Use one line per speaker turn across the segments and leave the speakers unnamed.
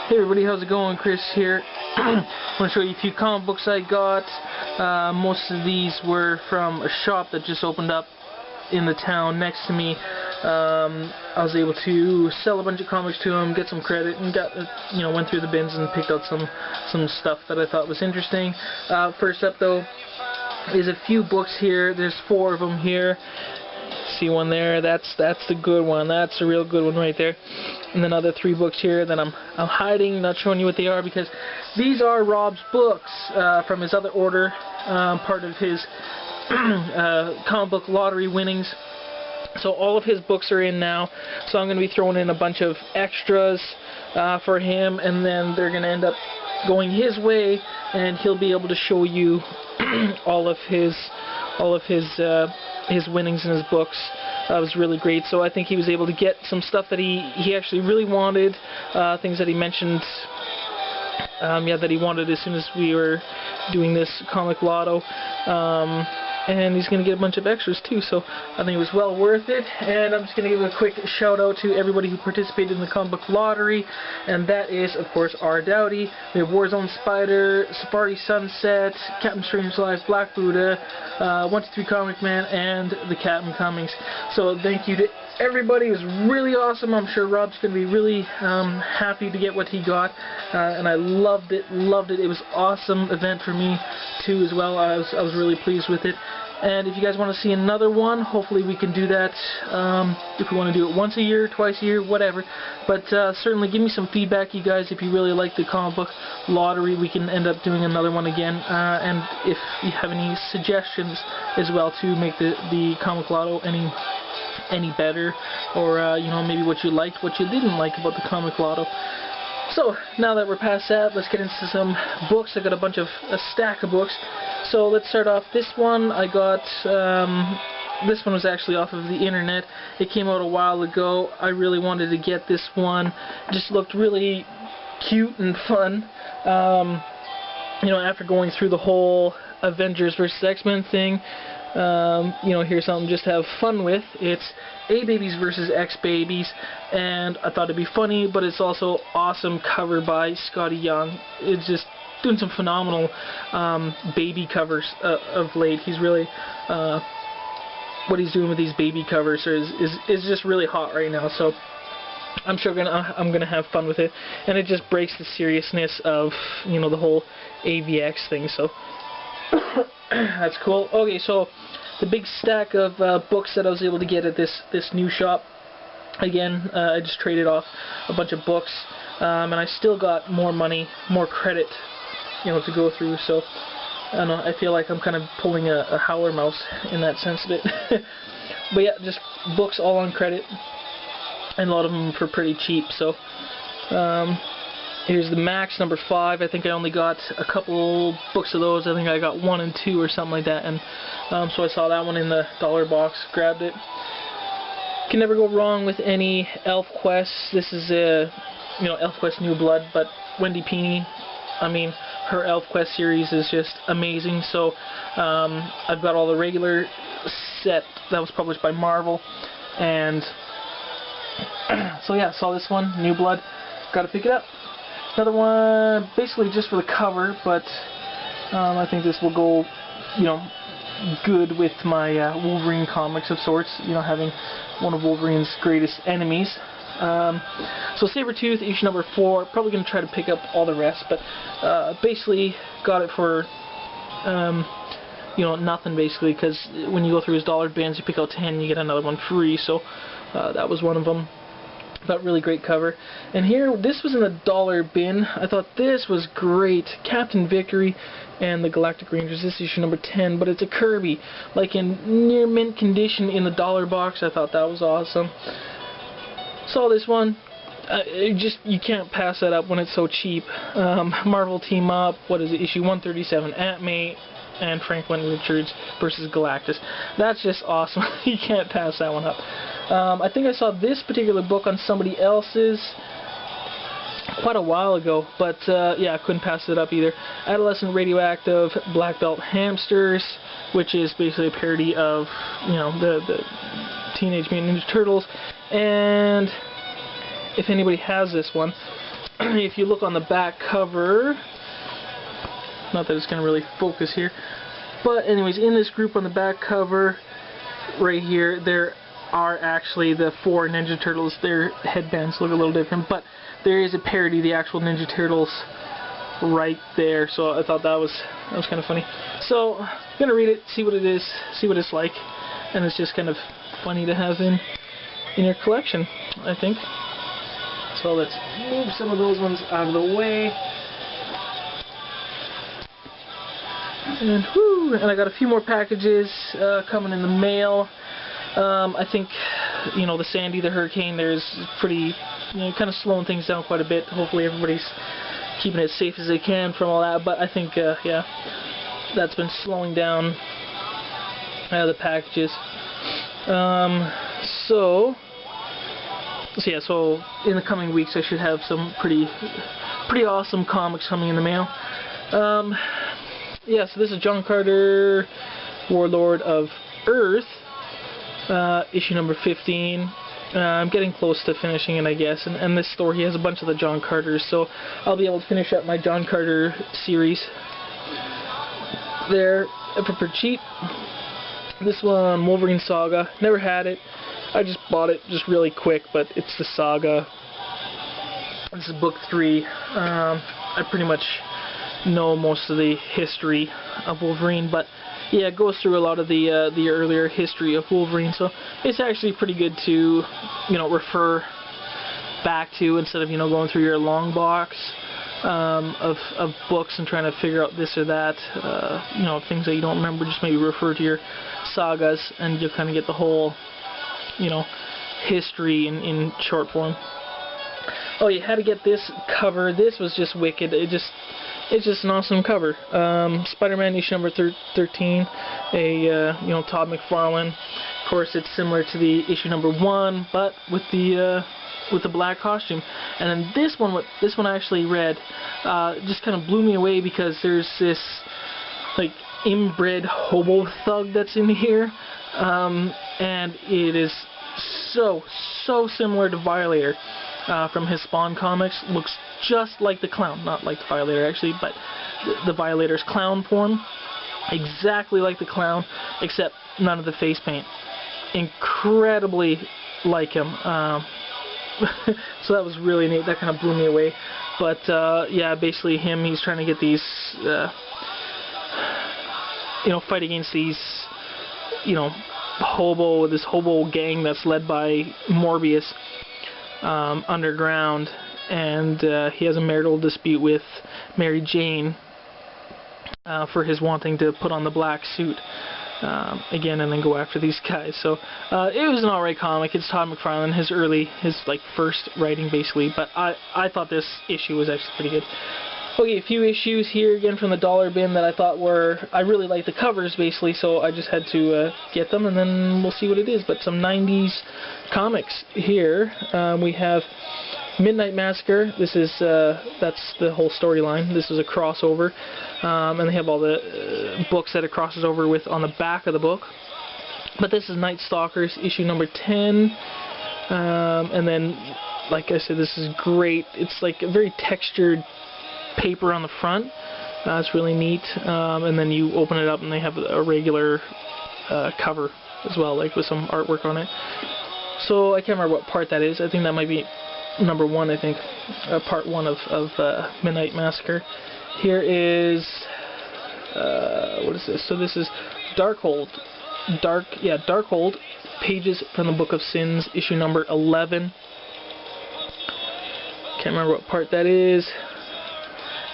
Hey everybody, how's it going? Chris here. I want to show you a few comic books I got. Most of these were from a shop that just opened up in the town next to me. I was able to sell a bunch of comics to them, get some credit, and went through the bins and picked out some stuff that I thought was interesting. First up though is a few books here. There's 4 of them here. See one there? That's the good one. That's a real good one right there. And then other 3 books here that I'm hiding, not showing you what they are, because these are Rob's books from his other order, part of his comic book lottery winnings. So all of his books are in now. So I'm going to be throwing in a bunch of extras for him, and then they're going to end up going his way, and he'll be able to show you all of his winnings in his books. That was really great. So I think he was able to get some stuff that he actually really wanted, things that he mentioned that he wanted as soon as we were doing this comic lotto. And he's going to get a bunch of extras too, so I think it was well worth it. And I'm just going to give a quick shout out to everybody who participated in the comic book lottery, and that is, of course, R. Dowdy. We have Warzone Spider, Safari Sunset, Captain Strangelove, Black Buddha, 123 Comic Man, and the Captain Cummings. So thank you to everybody. It was really awesome. I'm sure Rob's going to be really happy to get what he got, and I loved it. It was an awesome event for me too as well. I was really pleased with it. And if you guys want to see another one, hopefully we can do that. If we want to do it once a year, twice a year, whatever. But certainly give me some feedback, you guys. If you really like the comic book lottery, we can end up doing another one again. And if you have any suggestions as well to make the comic lotto any better, or maybe what you liked, what you didn't like about the comic lotto. So now that we're past that, let's get into some books. I got a stack of books. So let's start off. This one I got. This one was actually off of the internet. It came out a while ago. I really wanted to get this one. It just looked really cute and fun. After going through the whole Avengers vs. X-Men thing, here's something just to have fun with. It's A-Babies vs. X-Babies, and I thought it'd be funny, but it's also awesome cover by Skottie Young. It's just doing some phenomenal baby covers of late. He's really what he's doing with these baby covers is just really hot right now. So I'm sure I'm gonna have fun with it, and it just breaks the seriousness of the whole AVX thing. So that's cool. Okay, so the big stack of books that I was able to get at this new shop. Again, I just traded off a bunch of books, and I still got more money, more credit, to go through. So I don't know. I feel like I'm kind of pulling a howler mouse in that sense of it. But yeah, just books all on credit, and a lot of them for pretty cheap. So here's the Max number 5. I think I only got a couple books of those. I think I got 1 and 2 or something like that. And so I saw that one in the dollar box, grabbed it. Can never go wrong with any ElfQuest. This is a ElfQuest New Blood, but Wendy Pini, I mean, her ElfQuest series is just amazing. So I've got all the regular set that was published by Marvel, and so yeah, saw this one, New Blood, got to pick it up. Another one, basically just for the cover, but I think this will go, good with my Wolverine comics of sorts. Having one of Wolverine's greatest enemies. So Sabretooth, issue number 4. Probably going to try to pick up all the rest, but basically got it for nothing, basically, because when you go through his dollar bins, you pick out 10, you get another one free. So that was one of them. But really great cover. And here, this was in the dollar bin. I thought this was great. Captain Victory and the Galactic Rangers. This is issue number 10, but it's a Kirby, like in near mint condition in the dollar box. I thought that was awesome. Saw this one. You can't pass that up when it's so cheap. Marvel Team Up. What is it? Issue 137. Aunt May and Franklin Richards versus Galactus. That's just awesome. You can't pass that one up. I think I saw this particular book on somebody else's quite a while ago, but yeah, I couldn't pass it up either. Adolescent Radioactive Black Belt Hamsters, which is basically a parody of the Teenage Mutant Ninja Turtles. And if anybody has this one, if you look on the back cover, not that it's going to really focus here, but anyways, in this group on the back cover, right here, there are actually the 4 Ninja Turtles. Their headbands look a little different, but there is a parody of the actual Ninja Turtles right there, so I thought that was kind of funny. So I'm gonna read it, see what it is, see what it's like, and it's just kind of funny to have in your collection, I think. So let's move some of those ones out of the way. And whoo! And I got a few more packages coming in the mail. I think, you know, the Sandy, the hurricane, there's pretty, you know, kind of slowing things down quite a bit. Hopefully everybody's keeping it as safe as they can from all that, but I think, yeah, that's been slowing down the packages. So yeah, so in the coming weeks I should have some pretty awesome comics coming in the mail. Yeah, so this is John Carter, Warlord of Earth, issue number 15. I'm getting close to finishing it, I guess, and this story, he has a bunch of the John Carters, so I'll be able to finish up my John Carter series there for cheap. This one, Wolverine Saga, never had it. I just bought it just really quick, but it's the Saga. This is book 3. I pretty much know most of the history of Wolverine, but yeah, it goes through a lot of the earlier history of Wolverine, so it's actually pretty good to, you know, refer back to instead of, you know, going through your long box of books and trying to figure out this or that, you know, things that you don't remember. Just maybe refer to your sagas and you'll kind of get the whole, you know, history in short form. Oh, you had to get this cover. This was just wicked. It's just an awesome cover. Spider-Man issue number 13, you know, Todd McFarlane. Of course, it's similar to the issue number 1, but with the black costume. And then this one I actually read, just kind of blew me away because there's this like inbred hobo thug that's in here, and it is so similar to Violator. From his Spawn comics, looks just like the clown, not like the Violator actually, but the Violator's clown form, exactly like the clown, except none of the face paint. Incredibly like him. So that was really neat. That kind of blew me away. But yeah, basically he's trying to get these, you know, fight against these, you know, this hobo gang that's led by Morbius. Underground, and he has a marital dispute with Mary Jane for his wanting to put on the black suit again and then go after these guys. So it was an alright comic. It's Todd McFarlane, his like first writing basically, but I thought this issue was actually pretty good. Okay, a few issues here again from the dollar bin that I thought I really liked the covers basically, so I just had to get them, and then we'll see what it is. But some 90s comics here. We have Midnight Massacre. This is that's the whole storyline. This is a crossover, and they have all the books that it crosses over with on the back of the book. But this is Night Stalkers issue number 10, and then, like I said, this is great. It's like a very textured paper on the front. It's really neat, and then you open it up and they have a regular cover as well, like with some artwork on it. So I can't remember what part that is. I think that might be number 1, I think, part 1 of Midnight Massacre. Here is what is this? So this is Darkhold. Darkhold, Pages from the Book of Sins, issue number 11. Can't remember what part that is.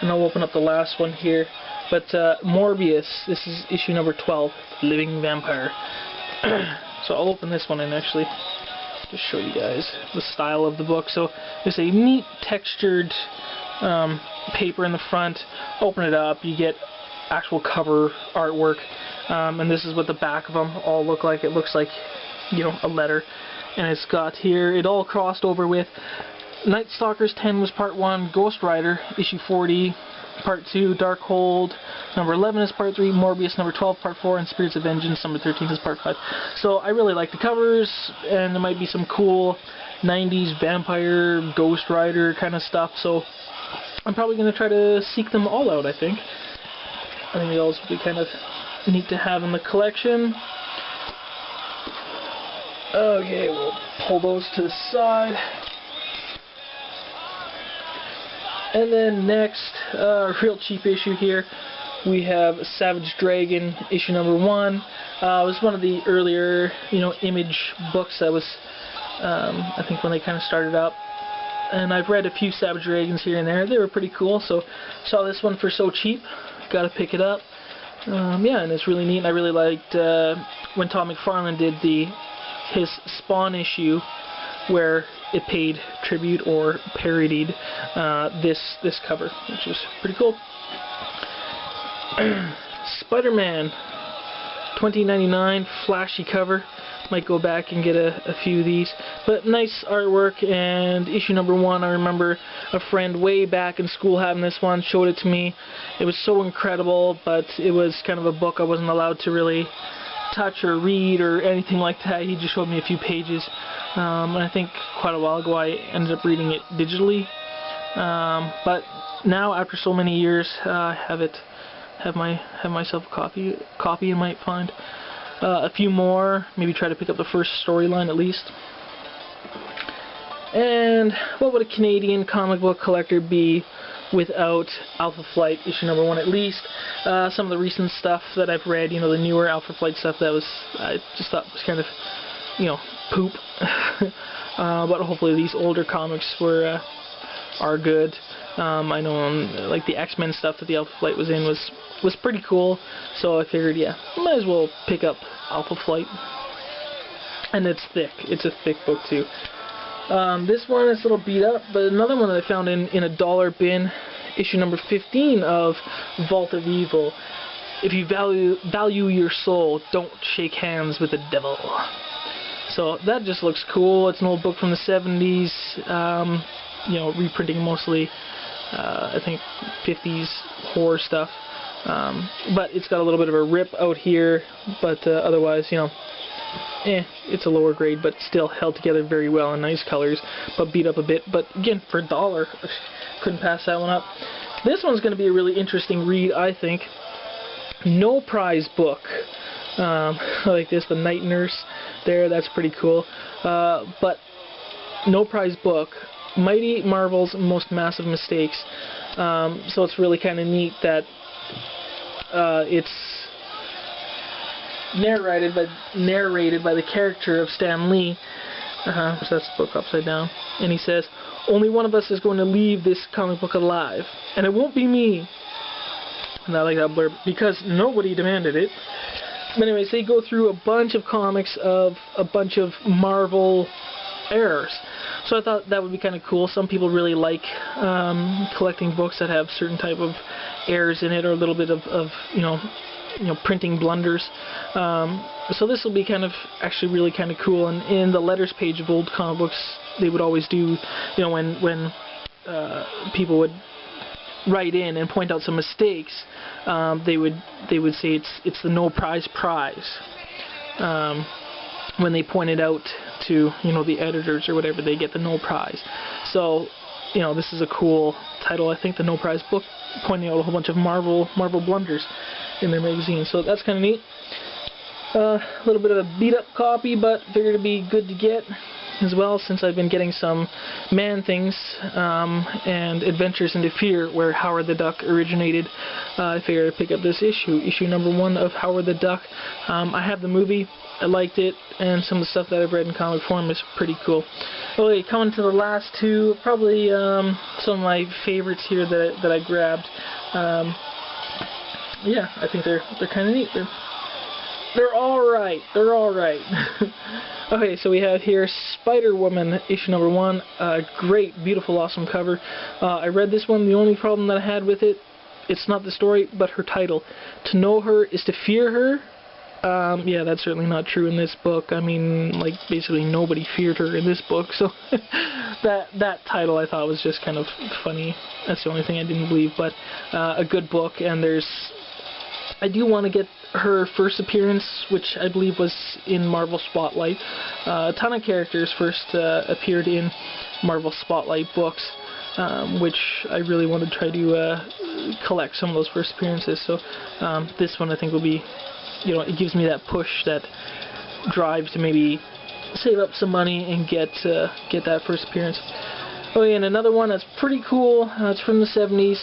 And I'll open up the last one here. But Morbius, this is issue number 12, Living Vampire. So I'll open this one and actually just show you guys the style of the book. So there's a neat textured paper in the front. Open it up, you get actual cover artwork. And this is what the back of them all look like. It looks like, you know, a letter. And it's got here, it all crossed over with Night Stalkers 10 was part 1, Ghost Rider, issue 40, part 2, Darkhold, number 11 is part 3, Morbius, number 12, part 4, and Spirits of Vengeance, number 13 is part 5. So I really like the covers, and there might be some cool 90s vampire, Ghost Rider kind of stuff. So I'm probably going to try to seek them all out, I think. I think those would be kind of neat to have in the collection. Okay, we'll pull those to the side. And then next, real cheap issue here, we have Savage Dragon issue number 1. It was one of the earlier, Image books that was, I think when they kind of started up. And I've read a few Savage Dragons here and there. They were pretty cool, so saw this one for so cheap. Gotta pick it up. Yeah, and it's really neat. And I really liked when Todd McFarlane did his Spawn issue, where it paid tribute or parodied this cover, which was pretty cool. Spider-Man 2099 flashy cover. Might go back and get a few of these, but nice artwork. And issue number 1, I remember a friend way back in school having this one, showed it to me. It was so incredible, but it was kind of a book I wasn't allowed to really touch or read or anything like that. He just showed me a few pages, and I think quite a while ago I ended up reading it digitally. But now, after so many years, I have myself a copy, and might find a few more, maybe try to pick up the first storyline at least. And what would a Canadian comic book collector be without Alpha Flight issue number 1 at least? Some of the recent stuff that I've read, the newer Alpha Flight stuff, I just thought was kind of, poop. But hopefully these older comics are good. I know like the X-Men stuff that the Alpha Flight was in was pretty cool, so I figured, yeah, might as well pick up Alpha Flight. And it's thick. It's a thick book too. This one is a little beat up, but another one that I found in a dollar bin, issue number 15 of Vault of Evil. If you value your soul, don't shake hands with the devil. So that just looks cool. It's an old book from the 70s, reprinting mostly, I think, 50s horror stuff. But it's got a little bit of a rip out here, but otherwise, it's a lower grade, but still held together very well in nice colors, but beat up a bit. But again, for $1, couldn't pass that one up. This one's going to be a really interesting read, I think. No prize book. Like this, the Night Nurse there, that's pretty cool. But no prize book. Mighty Marvel's Most Massive Mistakes. So it's really kind of neat that it's narrated by the character of Stan Lee. So that's the book upside down. And he says, "Only one of us is going to leave this comic book alive, and it won't be me." And I like that blurb, because nobody demanded it. But anyways, they go through a bunch of comics of a bunch of Marvel errors. So I thought that would be kind of cool. Some people really like collecting books that have certain type of errors in it, or a little bit of printing blunders. So this will be actually really kind of cool. And in the letters page of old comic books, they would always do, when people would write in and point out some mistakes, they would say it's the no prize. When they point it out to the editors or whatever, they get the no prize. So this is a cool title. I think the No Prize book, pointing out a whole bunch of Marvel blunders in their magazine. So that's kind of neat. A little bit of a beat up copy, but figured it'd be good to get as well, since I've been getting some Man-Things and Adventures into Fear, where Howard the Duck originated. I figured I'd pick up this issue number 1 of Howard the Duck. I have the movie, I liked it, and some of the stuff that I've read in comic form is pretty cool. Okay, coming to the last two, probably some of my favorites here that I grabbed. Yeah, I think they're kind of neat. They're alright. They're alright. Okay, so we have here Spider-Woman, issue number 1. Great, beautiful, awesome cover. I read this one. The only problem that I had with it, it's not the story, but her title. To know her is to fear her. Yeah, that's certainly not true in this book. I mean, like, basically nobody feared her in this book, so that title I thought was just kind of funny. That's the only thing I didn't believe, but a good book, and there's I do want to get her first appearance, which I believe was in Marvel Spotlight. A ton of characters first appeared in Marvel Spotlight books, which I really want to try to collect some of those first appearances. So this one I think will be, you know, it gives me that push, that drive to maybe save up some money and get that first appearance. Oh yeah, and another one that's pretty cool. It's from the 70s.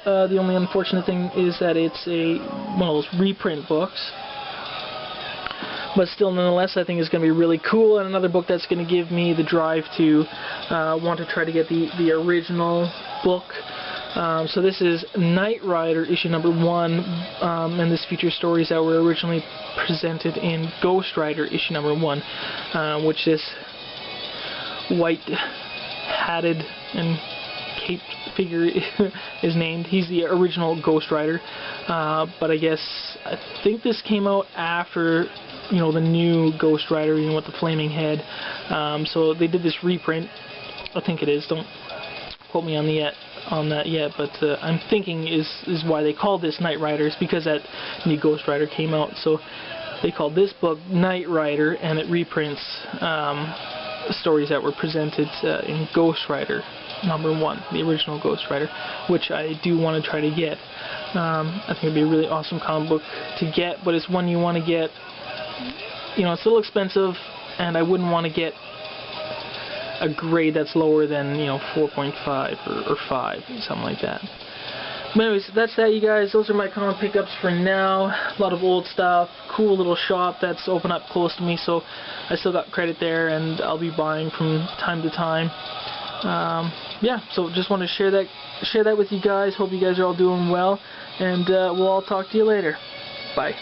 The only unfortunate thing is that it's one of those reprint books. But still, nonetheless, I think it's going to be really cool, and another book that's going to give me the drive to want to try to get the original book. So this is Knight Rider, issue number 1, and this features stories that were originally presented in Ghost Rider, issue number 1, which this white-hatted and caped figure is named. He's the original Ghost Rider, but I think this came out after, you know, the new Ghost Rider, you know, with the flaming head. So they did this reprint. I think it is. Don't quote me on that yet, but I'm thinking is why they called this Knight Rider is because that new Ghost Rider came out. So they called this book Knight Rider, and it reprints stories that were presented in Ghost Rider number 1, the original Ghost Rider, which I do want to try to get. I think it'd be a really awesome comic book to get, but it's one you want to get. You know, it's a little expensive, and I wouldn't want to get a grade that's lower than, you know, 4.5 or 5, something like that. But anyways, that's that, you guys. Those are my comic pickups for now. A lot of old stuff, cool little shop that's open up close to me, so I still got credit there, and I'll be buying from time to time. Yeah, so just want to share that with you guys. Hope you guys are all doing well, and we'll all talk to you later. Bye.